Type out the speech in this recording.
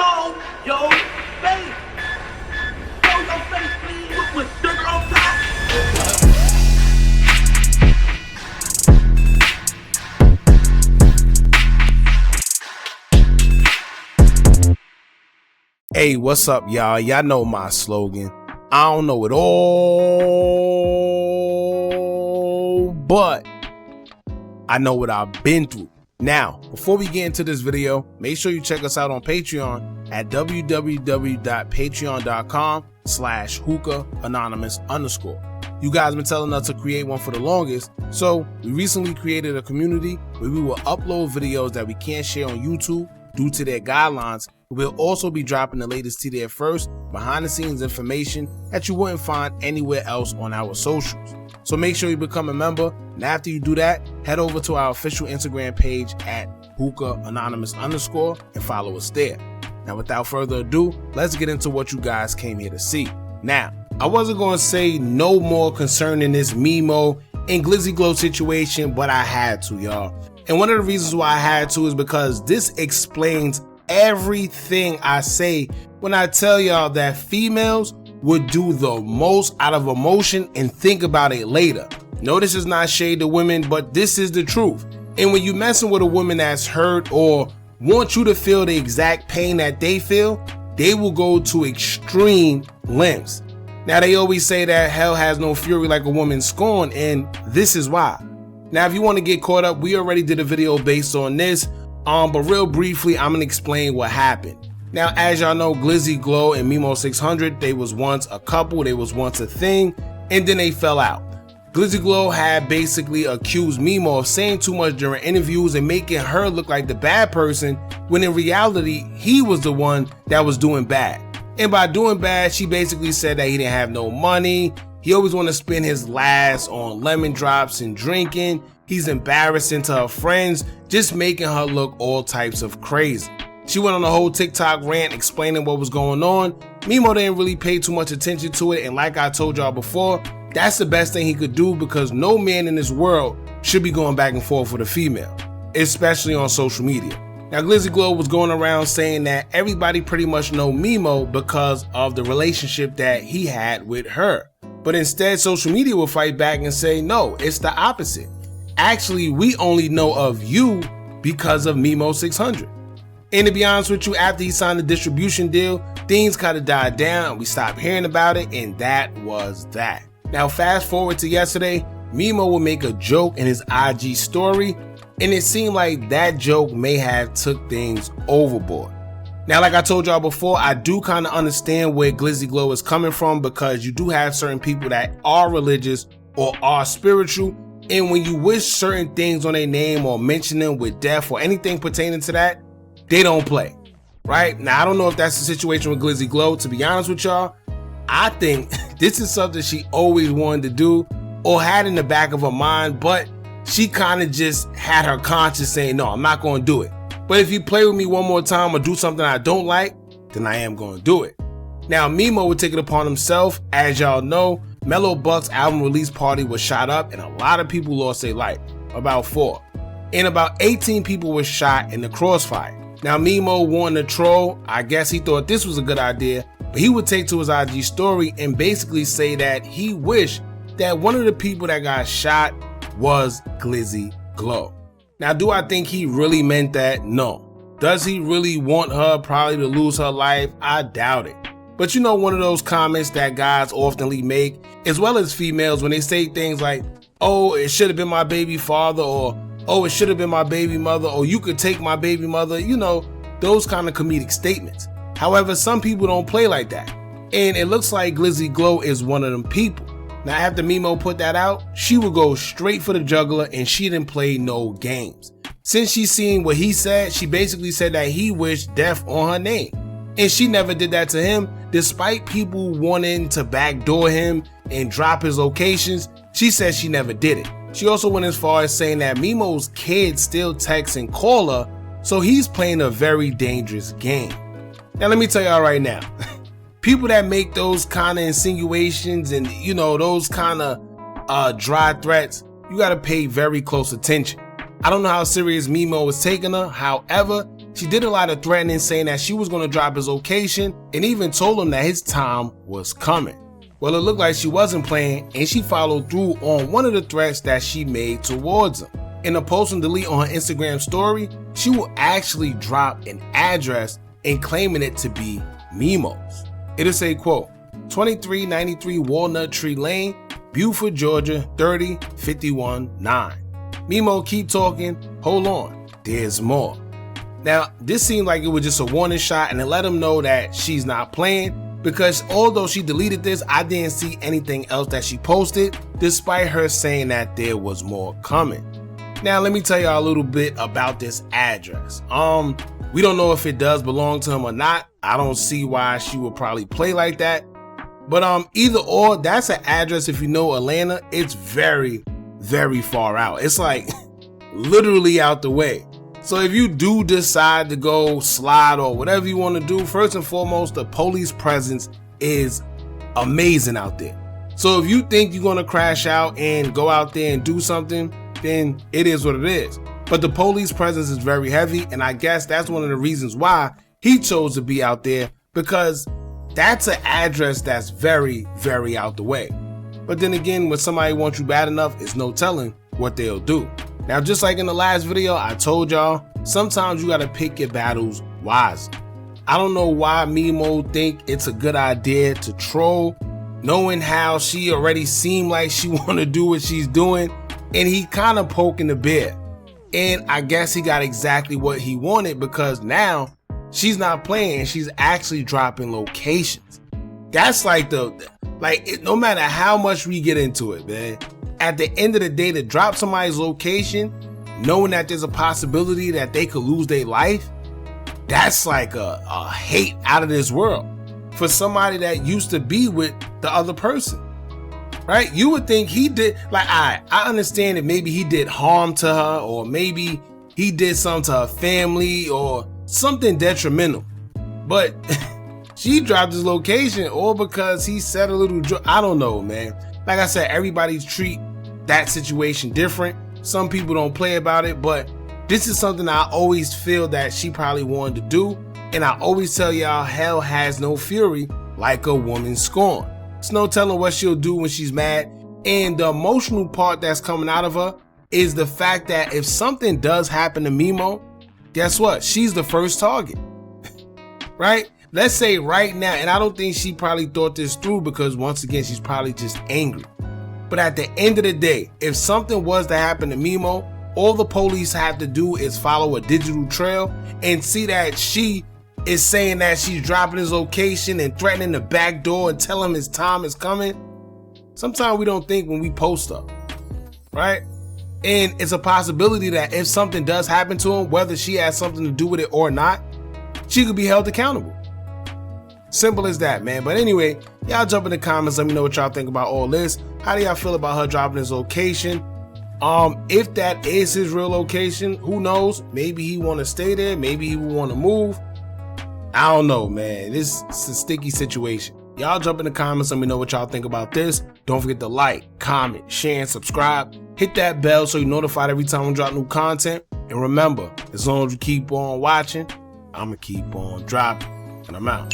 show your face. Show your face, please, with sugar on top. Hey, what's up, y'all? Y'all know my slogan. I don't know it all, but I know what I've been through. Now, before we get into this video, make sure you check us out on Patreon at www.patreon.com/Hookah Anonymous _. You guys been telling us to create one for the longest, so we recently created a community where we will upload videos that we can't share on YouTube due to their guidelines. We'll also be dropping the latest to there first, behind the scenes information that you wouldn't find anywhere else on our socials. So make sure you become a member, and after you do that, head over to our official Instagram page at Hookah Anonymous _ and follow us there. Now without further ado, let's get into what you guys came here to see. Now, I wasn't going to say no more concerning this Memo and Gizzy Glow situation, but I had to, y'all. And one of the reasons why I had to is because this explains everything I say when I tell y'all that females would do the most out of emotion and think about it later. No, this is not shade to women, but this is the truth. And when you messing with a woman that's hurt or want you to feel the exact pain that they feel, they will go to extreme lengths. Now, they always say that hell has no fury like a woman scorned, and this is why. Now, if you want to get caught up, we already did a video based on this. But real briefly, I'm gonna explain what happened. Now, as y'all know, Gizzy Glow and Memo600, they was once a couple, they was once a thing, and then they fell out. Gizzy Glow had basically accused Memo of saying too much during interviews and making her look like the bad person, when in reality, he was the one that was doing bad. And by doing bad, she basically said that he didn't have no money, he always want to spend his last on lemon drops and drinking, he's embarrassing to her friends, just making her look all types of crazy. She went on a whole TikTok rant explaining what was going on. Memo didn't really pay too much attention to it, and like I told y'all before, that's the best thing he could do, because no man in this world should be going back and forth with a female, especially on social media. Now, Gizzy Glow was going around saying that everybody pretty much know Memo because of the relationship that he had with her. But instead, social media will fight back and say, no, it's the opposite. Actually, we only know of you because of Memo600. And to be honest with you, after he signed the distribution deal, things kind of died down. We stopped hearing about it, and that was that. Now, fast forward to yesterday, Memo would make a joke in his IG story, and it seemed like that joke may have took things overboard. Now, like I told y'all before, I do kind of understand where Gizzy Glow is coming from, because you do have certain people that are religious or are spiritual, and when you wish certain things on their name or mention them with death or anything pertaining to that, they don't play, right? Now, I don't know if that's the situation with Gizzy Glow. To be honest with y'all, I think this is something she always wanted to do or had in the back of her mind, but she kind of just had her conscience saying, no, I'm not going to do it. But if you play with me one more time or do something I don't like, then I am going to do it. Now, Memo would take it upon himself. As y'all know, Mellow Buck's album release party was shot up and a lot of people lost their life, about 4. And about 18 people were shot in the crossfire. Now, Memo wanted to troll. I guess he thought this was a good idea, but he would take to his IG story and basically say that he wished that one of the people that got shot was Gizzy Glow. Now, do I think he really meant that? No. Does he really want her probably to lose her life? I doubt it. But you know, one of those comments that guys oftenly make, as well as females, when they say things like, oh, it should have been my baby father, or oh, it should have been my baby mother, or you could take my baby mother, you know, those kind of comedic statements. However, some people don't play like that. And it looks like Gizzy Glow is one of them people. Now, after Memo put that out, she would go straight for the jugular and she didn't play no games. Since she seen what he said, she basically said that he wished death on her name. And she never did that to him, despite people wanting to backdoor him and drop his locations. She said she never did it. She also went as far as saying that Memo's kids still text and call her, so he's playing a very dangerous game. Now, let me tell y'all right now, people that make those kind of insinuations and, you know, those kind of dry threats, you got to pay very close attention. I don't know how serious Memo was taking her. However, She did a lot of threatening, saying that she was going to drop his location and even told him that his time was coming. Well, it looked like she wasn't playing, and she followed through on one of the threats that she made towards him. In a post and delete on her Instagram story, she will actually drop an address and claiming it to be Memo's. It'll say, quote, 2393 Walnut Tree Lane, Buford, Georgia, 30519. Memo, keep talking, hold on, there's more. Now, this seemed like it was just a warning shot, and it let him know that she's not playing, because although she deleted this, I didn't see anything else that she posted, despite her saying that there was more coming. Now, let me tell y'all a little bit about this address. We don't know if it does belong to him or not. I don't see why she would probably play like that. But either or, that's an address. If you know Atlanta, it's very, very far out. It's like literally out the way. So if you do decide to go slide or whatever you want to do, first and foremost, the police presence is amazing out there. So if you think you're going to crash out and go out there and do something, then it is what it is. But the police presence is very heavy, and I guess that's one of the reasons why he chose to be out there, because that's an address that's very, very out the way. But then again, when somebody wants you bad enough, it's no telling what they'll do. Now, just like in the last video, I told y'all, sometimes you gotta pick your battles wisely. I don't know why Memo think it's a good idea to troll, knowing how she already seemed like she wanna do what she's doing, and he kind of poking the bear. And I guess he got exactly what he wanted, because now she's not playing, she's actually dropping locations. That's like no matter how much we get into it, man, at the end of the day, to drop somebody's location, knowing that there's a possibility that they could lose their life, that's like a hate out of this world for somebody that used to be with the other person, right? You would think he did, like, I understand that maybe he did harm to her, or maybe he did something to her family or something detrimental, but she dropped his location all because he said a little I don't know, man. Like I said, everybody treat that situation different. Some people don't play about it, but this is something I always feel that she probably wanted to do. And I always tell y'all, hell has no fury like a woman scorned. It's no telling what she'll do when she's mad. And the emotional part that's coming out of her is the fact that if something does happen to Memo, guess what? She's the first target, right? Let's say right now, and I don't think she probably thought this through, because once again, she's probably just angry. But at the end of the day, if something was to happen to Memo, all the police have to do is follow a digital trail and see that she is saying that she's dropping his location and threatening the back door and telling him his time is coming. Sometimes we don't think when we post stuff, right? And it's a possibility that if something does happen to him, whether she has something to do with it or not, she could be held accountable. Simple as that, man. But anyway, y'all jump in the comments, let me know what y'all think about all this. How do y'all feel about her dropping his location? If that is his real location, who knows? Maybe he want to stay there, maybe he will want to move. I don't know, man. It's a sticky situation. Y'all jump in the comments, let me know what y'all think about this. Don't forget to like, comment, share, and subscribe. Hit that bell so you're notified every time I drop new content. And remember, as long as you keep on watching, I'ma keep on dropping. And I'm out.